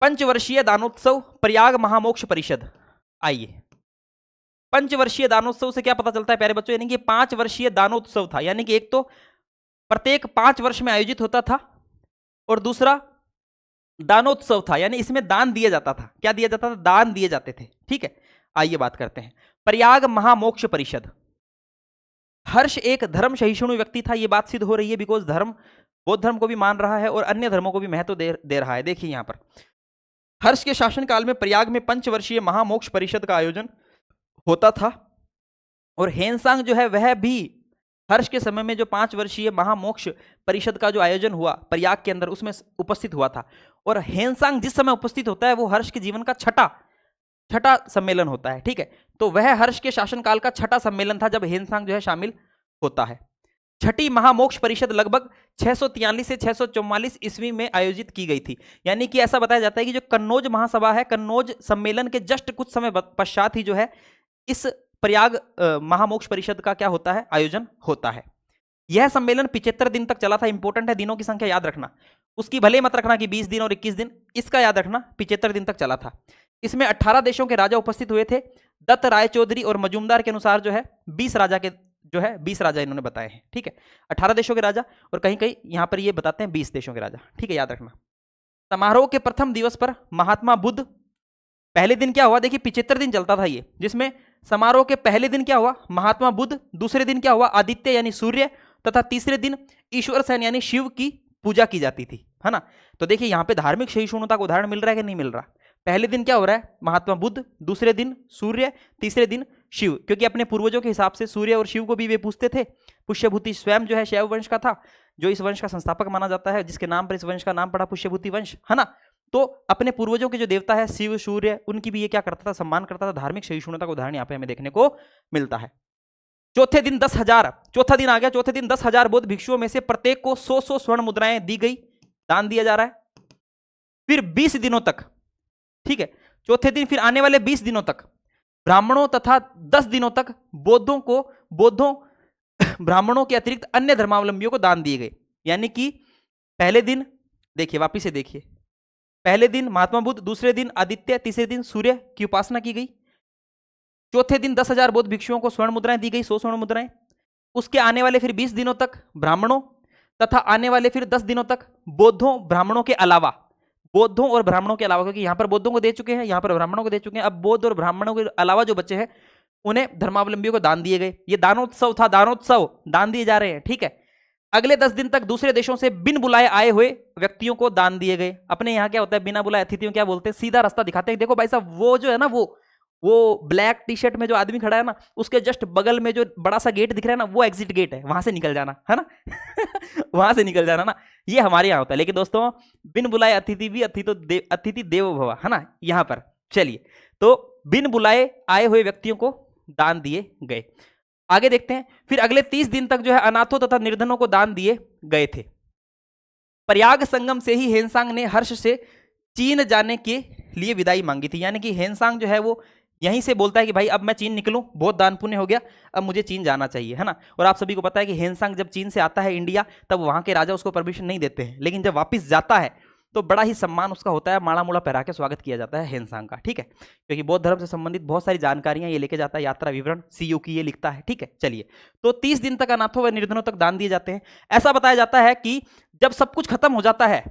पंचवर्षीय दानोत्सव प्रयाग महामोक्ष परिषद। आइए, पंचवर्षीय दानोत्सव से क्या पता चलता है प्यारे बच्चों, यानी कि 5 वर्षीय दानोत्सव था, यानी कि एक तो प्रत्येक 5 वर्ष में आयोजित होता था और दूसरा दानोत्सव था, यानी इसमें दान दिया जाता था। क्या दिया जाता था? दान दिए जाते थे। ठीक है, आइए बात करते हैं। प्रयाग महामोक्ष परिषद। हर्ष एक धर्म सहिष्णु व्यक्ति था, यह बात सिद्ध हो रही है, बिकॉज धर्म बौद्ध धर्म को भी मान रहा है और अन्य धर्मों को भी महत्व दे रहा है। देखिए यहां पर हर्ष के शासनकाल में प्रयाग में पंचवर्षीय महामोक्ष परिषद का आयोजन होता था और हेनसांग जो है वह भी हर्ष के समय में जो 5 वर्षीय महामोक्ष परिषद का जो आयोजन हुआ प्रयाग के अंदर, उसमें उपस्थित हुआ था। और हेनसांग जिस समय उपस्थित होता है वो हर्ष के जीवन का छठा सम्मेलन होता है। ठीक है, तो वह हर्ष के शासनकाल का छठा सम्मेलन था जब हेनसांग जो है शामिल होता है। छठी महामोक्ष परिषद लगभग 643 से 644 ईस्वी में आयोजित की गई थी। यानी कि ऐसा बताया जाता है कि जो कन्नौज महासभा है, कन्नौज सम्मेलन के जस्ट कुछ समय पश्चात ही जो है इस प्रयाग महामोक्ष परिषद का क्या होता है? आयोजन होता है। यह सम्मेलन 75 दिन तक चला था। इंपॉर्टेंट है, दिनों की संख्या याद रखना, उसकी भले मत रखना कि 20 दिन और 21 दिन, इसका याद रखना 75 दिन तक चला था। इसमें 18 देशों के राजा उपस्थित हुए थे। दत्त राय चौधरी और मजूमदार के अनुसार जो है 20 राजा इन्होंने बताए हैं। ठीक है, 18 देशों के राजा और कहीं कहीं यहां पर ये बताते हैं 20 देशों के राजा। ठीक है, याद रखना। समारोह के प्रथम दिवस पर महात्मा बुद्ध, पहले दिन क्या हुआ? देखिए 75 दिन चलता था ये, जिसमें समारोह के पहले दिन क्या हुआ? महात्मा बुद्ध। दूसरे दिन क्या हुआ? आदित्य यानी सूर्य, तथा तीसरे दिन ईश्वर सेन यानी शिव की पूजा की जाती थी, है ना। तो देखिए यहां पे धार्मिक सहिष्णुता का उदाहरण मिल रहा है कि नहीं मिल रहा? पहले दिन क्या हो रहा है? महात्मा बुद्ध, दूसरे दिन सूर्य, तीसरे दिन शिव, क्योंकि अपने पूर्वजों के हिसाब से सूर्य और शिव को भी वे पूजते थे। पुष्यभूति स्वयं जो है शैव वंश का था, जो इस वंश का संस्थापक माना जाता है, जिसके नाम पर इस वंश का नाम पड़ा पुष्यभूति वंश, है ना। तो अपने पूर्वजों के जो देवता है शिव सूर्य, उनकी भी ये क्या करता था? सम्मान करता था। धार्मिक सहिष्णुता का उदाहरण यहाँ पे हमें देखने को मिलता है। चौथे दिन 10,000, चौथा दिन आ गया। चौथे दिन 10,000 बौद्ध भिक्षुओं में से प्रत्येक को 100 स्वर्ण मुद्राएं दी गई, दान दिया जा रहा है। फिर 20 दिनों तक, ठीक है, चौथे दिन फिर आने वाले 20 दिनों तक ब्राह्मणों तथा 10 दिनों तक बौद्धों ब्राह्मणों के अतिरिक्त अन्य धर्मावलंबियों को दान दिए गए। यानी कि पहले दिन देखिए, वापिस से देखिए, पहले दिन महात्मा बुद्ध, दूसरे दिन आदित्य, तीसरे दिन सूर्य की उपासना की गई। चौथे दिन 10,000 बौद्ध भिक्षुओं को स्वर्ण मुद्राएं दी गई, 100 स्वर्ण मुद्राएं। उसके आने वाले फिर 20 दिनों तक ब्राह्मणों तथा आने वाले फिर 10 दिनों तक बौद्धों ब्राह्मणों के अलावा, बौद्धों और ब्राह्मणों के अलावा, क्योंकि यहां पर बौद्धों को दे चुके हैं, यहां पर ब्राह्मणों को दे चुके हैं, अब बौद्ध और ब्राह्मणों के अलावा जो बच्चे हैं उन्हें धर्मावलंबियों को दान दिए गए। ये दानोत्सव था, दानोत्सव, दान दिए जा रहे हैं। ठीक है, अगले 10 दिन तक दूसरे देशों से बिन बुलाए आए हुए व्यक्तियों को दान दिए गए। अपने यहाँ क्या होता है? बिना बुलाए अतिथियों क्या बोलते हैं? सीधा रास्ता दिखाते हैं। देखो भाई साहब, वो जो है ना, वो ब्लैक टी शर्ट में जो आदमी खड़ा है ना, उसके जस्ट बगल में जो बड़ा सा गेट दिख रहा है ना, वो एग्जिट गेट है, वहां से निकल जाना, है ना। वहां से निकल जाना ना, ये हमारे यहाँ होता है। लेकिन दोस्तों, बिन बुलाए अतिथि भी अतिथि देवो भव, है ना। यहाँ पर चलिए, तो बिन बुलाए आए हुए व्यक्तियों को दान दिए गए। आगे देखते हैं। फिर अगले 30 दिन तक जो है अनाथों तथा निर्धनों को दान दिए गए थे। प्रयाग संगम से ही हेनसांग ने हर्ष से चीन जाने के लिए विदाई मांगी थी। यानी कि हेनसांग जो है वो यहीं से बोलता है कि भाई अब मैं चीन निकलूं, बहुत दान पुण्य हो गया, अब मुझे चीन जाना चाहिए, है ना। और आप सभी को पता है कि हेनसांग जब चीन से आता है इंडिया, तब वहां के राजा उसको परमिशन नहीं देते हैं, लेकिन जब वापस जाता है तो बड़ा ही सम्मान उसका होता है, माड़ा मुड़ा पहरा के स्वागत किया जाता है हेनसांग का। ठीक है, क्योंकि बौद्ध धर्म से संबंधित बहुत सारी जानकारियां ये लेके जाता है, यात्रा विवरण सीयू की ये लिखता है। ठीक है, चलिए, तो 30 दिन तक अनाथों व निर्धनों तक दान दिए जाते हैं। ऐसा बताया जाता है कि जब सब कुछ खत्म हो जाता है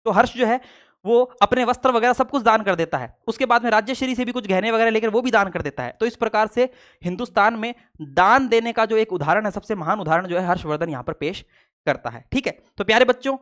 तो हर्ष जो है वो अपने वस्त्र वगैरह सब कुछ दान कर देता है। उसके बाद में राज्यश्री से भी कुछ गहने वगैरह लेकर वो भी दान कर देता है। तो इस प्रकार से हिंदुस्तान में दान देने का जो एक उदाहरण है, सबसे महान उदाहरण जो है हर्षवर्धन यहां पर पेश करता है। ठीक है, तो प्यारे बच्चों,